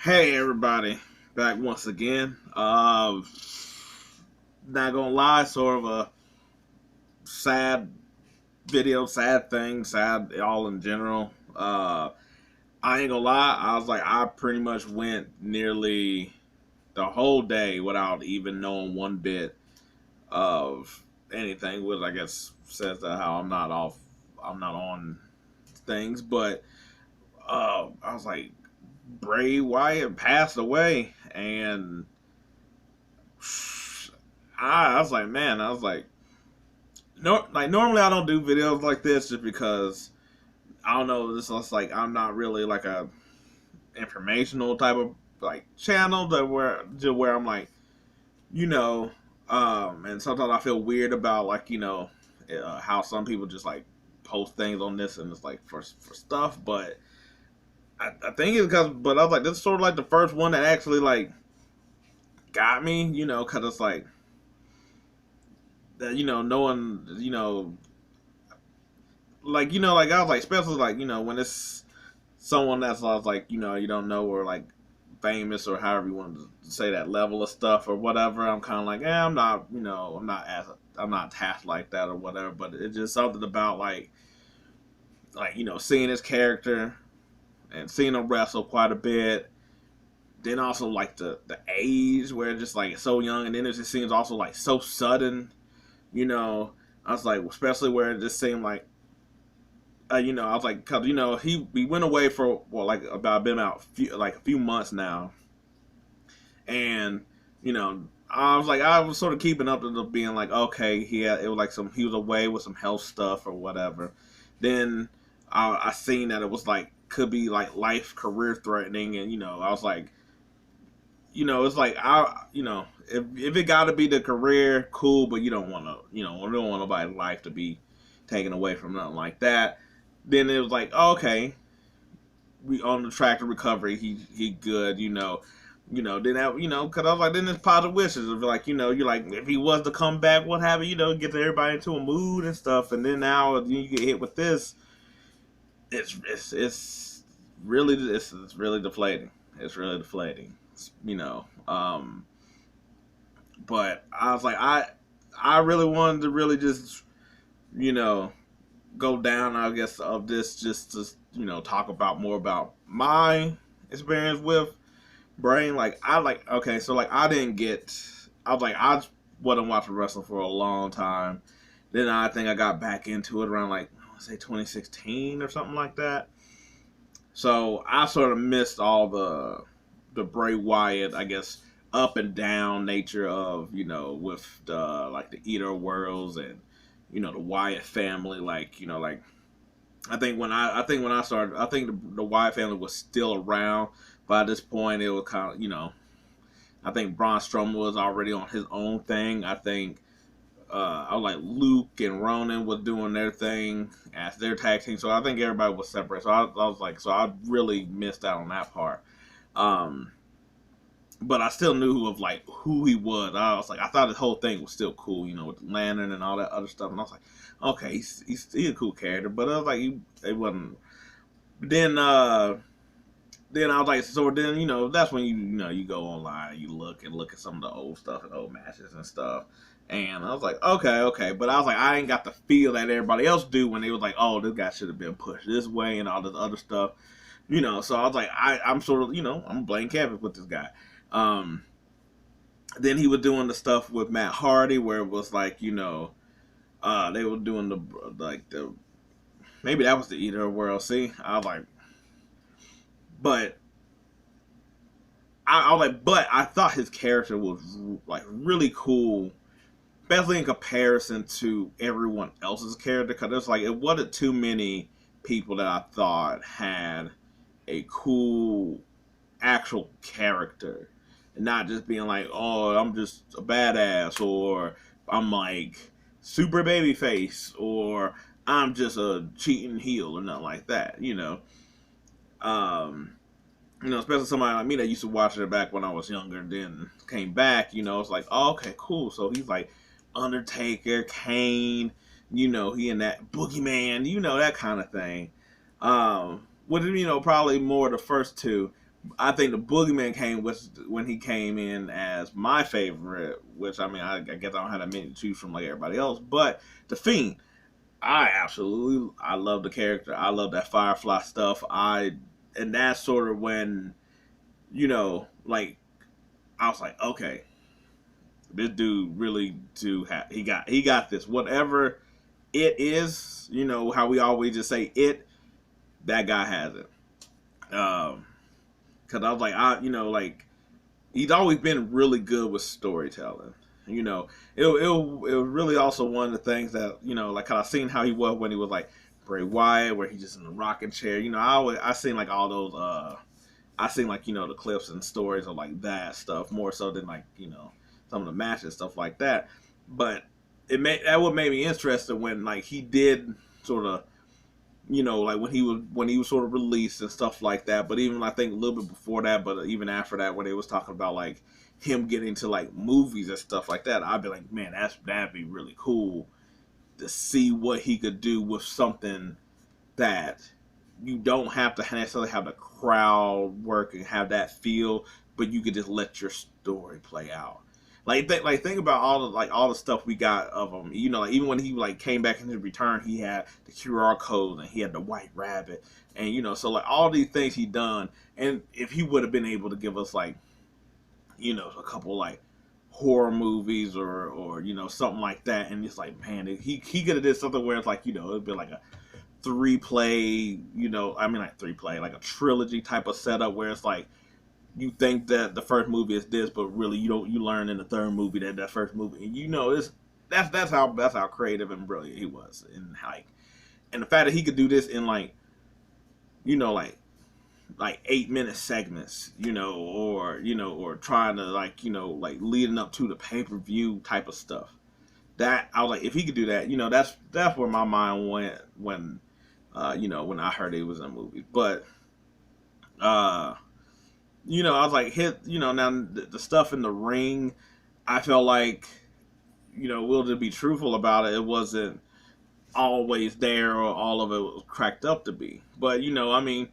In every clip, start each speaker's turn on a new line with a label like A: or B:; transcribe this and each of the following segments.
A: Hey everybody, back once again. Not gonna lie, sort of a sad video, sad thing, sad all in general. I ain't gonna lie, I pretty much went nearly the whole day without even knowing one bit of anything, which I guess says that how I'm not on things, but I was like, Bray Wyatt passed away, and I was like, man, I was like, no, like normally I don't do videos like this just because I don't know. This is like I'm not really like a informational type of like channel to where I'm like, you know, and sometimes I feel weird about like how some people just like post things on this and it's like for stuff, but I think it's because but I was like this is sort of like the first one that actually like got me, because it's like that no one like I was like especially like when it's someone that's like you don't know or like famous or however you want to say that level of stuff or whatever. I'm kind of like I'm not I'm not attached like that or whatever. But it's just something about like seeing his character and seeing him wrestle quite a bit. Then also like the age where it's just like so young, and then it just seems also like so sudden. You know, I was like especially where it just seemed like I was like, cause we went away for like about been out like a few months now, and I was sort of keeping up to being like, okay, it was like he was away with some health stuff or whatever. Then I seen that it was like could be like life career threatening, and I was like, it's like if it got to be the career, cool, but you don't want to, we don't want nobody's life to be taken away from nothing like that. Then it was like, oh, okay, we on the track to recovery. He good, Then that, because I was like, then there's positive wishes of like, you're like, if he was to come back, what have you, get everybody into a mood and stuff. And then now you get hit with this, it's really it's really deflating. It's really deflating, you know. But I was like, I really wanted to really just, you know, go down, I guess, of this just to talk about more about my experience with Brain. Like I like okay, so like I didn't get. I was like I wasn't watching wrestling for a long time. Then I think I got back into it around like I want to say 2016 or something like that. So I sort of missed all the Bray Wyatt, I guess, up and down nature of with the like the Eater Worlds and the Wyatt family, like like I think when I started, I think the Wyatt family was still around. By this point, it was kind of I think Braun Strowman was already on his own thing. I think I was like Luke and Ronan was doing their thing as their tag team. So I think everybody was separate. So I was like, so I really missed out on that part. Um, but I still knew of like who he was. I was like, I thought his whole thing was still cool, with the lantern and all that other stuff. And I was like, okay, he's a cool character. But I was like, it wasn't. Then then I was like, so then that's when you go online and you look at some of the old stuff and old matches and stuff. And I was like, okay, but I was like, I ain't got the feel that everybody else do when they was like, oh, this guy should have been pushed this way and all this other stuff, So I was like, I'm sort of, I'm playing canvas with this guy. Um, then he was doing the stuff with Matt Hardy where it was like, they were doing the maybe that was the Eater World. See, I was like, but I was like, but I thought his character was like really cool, especially in comparison to everyone else's character. Because it's like it wasn't too many people that I thought had a cool actual character, and not just being like, oh, I'm just a badass, or I'm like super babyface, or I'm just a cheating heel, or nothing like that. Um, especially somebody like me that used to watch it back when I was younger, then came back, it's like, oh, okay, cool. So he's like Undertaker, Kane, he in that Boogeyman, that kind of thing. Probably more the first two. I think the Boogeyman came with when he came in as my favorite, which I mean, I guess I don't have that many to choose from like everybody else. But the Fiend, I love the character. I love that Firefly stuff. And that's sort of when, like I was like, okay, this dude really he got this. Whatever it is, how we always just say it, that guy has it. Because I was like, like he's always been really good with storytelling. It was really also one of the things that like I seen how he was when he was like Bray Wyatt, where he's just in the rocking chair. I seen like all those. I seen like the clips and stories of like that stuff more so than like some of the matches stuff like that. But that what made me interested when like he did sort of like when he was sort of released and stuff like that. But even I think a little bit before that, but even after that, when they was talking about like him getting to like movies and stuff like that, I'd be like, man, that'd be really cool to see what he could do with something that you don't have to necessarily have the crowd work and have that feel, but you could just let your story play out. Think about all the stuff we got of him. Like even when he like came back in his return, he had the QR code and he had the White Rabbit, and so like all these things he done. And if he would have been able to give us like a couple like horror movies or something like that, and it's like, man, he could have did something where it's like it'd be like a three play, like three play, like a trilogy type of setup where it's like you think that the first movie is this, but really you learn in the third movie that first movie, and that's how creative and brilliant he was, and the fact that he could do this in like like 8-minute segments, or trying to like leading up to the pay-per-view type of stuff. That I was like, if he could do that, that's where my mind went when when I heard he was in a movie. But I was like, now the stuff in the ring, I felt like, we'll just be truthful about it, it wasn't always there or all of it was cracked up to be. But, I mean,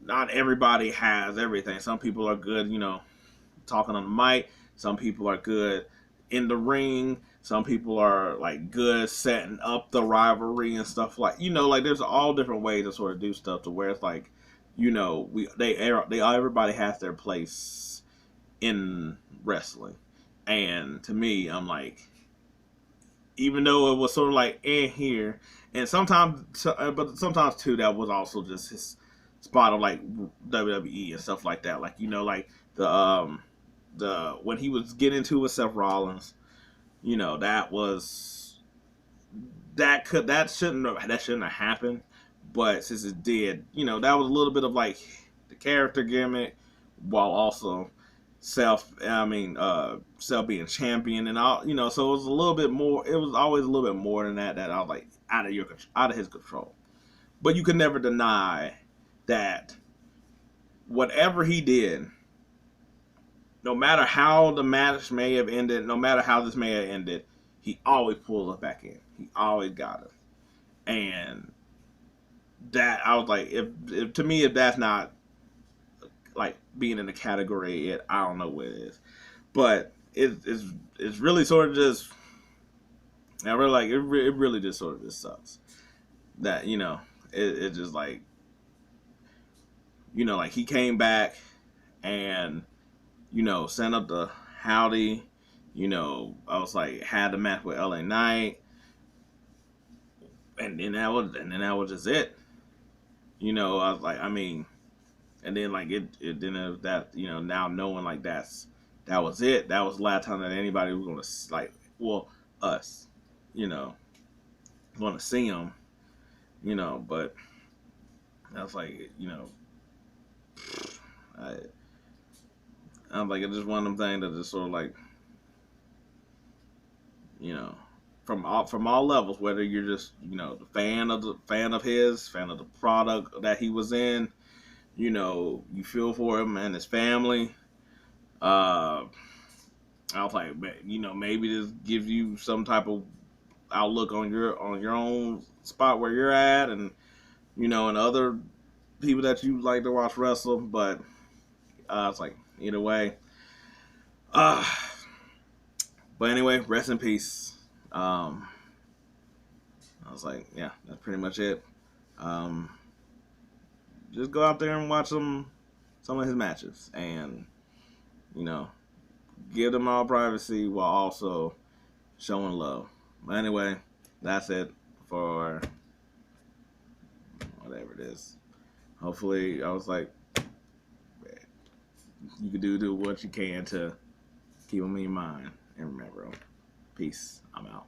A: not everybody has everything. Some people are good, talking on the mic. Some people are good in the ring. Some people are like good setting up the rivalry and stuff like like there's all different ways to sort of do stuff to where it's like everybody has their place in wrestling. And to me, I'm like, even though it was sort of like here, and but sometimes too, that was also just his spot of like WWE and stuff like that. Like like the when he was getting into with Seth Rollins, that shouldn't have happened. But since it did, that was a little bit of like the character gimmick, while also Self being champion and all, so it was a little bit more. It was always a little bit more than that I was like out of his control. But you could never deny that whatever he did, no matter how the match may have ended, no matter how this may have ended, he always pulls us back in. He always got us. And that, I was like, if to me, if that's not like being in the category, I don't know what it is. But it's really sort of just, I really like it. It really just sort of just sucks that it just like like he came back and sent up the Howdy. I was like, had the match with LA Knight, and then that was just it. I was like, I mean, and then like it then that now knowing like that was it. That was the last time that anybody was gonna like, well, us, gonna see him, but I was like, I'm like, it's just one of them things that just sort of like, from all levels, whether you're just the fan of the product that he was in, you feel for him and his family. I was like, maybe this gives you some type of outlook on your own spot where you're at, and and other people that you like to watch wrestle, but It's like either way. Uh, but anyway, rest in peace. I was like, yeah, that's pretty much it. Um, just go out there and watch some of his matches, and you know, give them all privacy while also showing love. But anyway, that's it for whatever it is. Hopefully, I was like, you can do what you can to keep them in your mind and remember them. Peace. I'm out.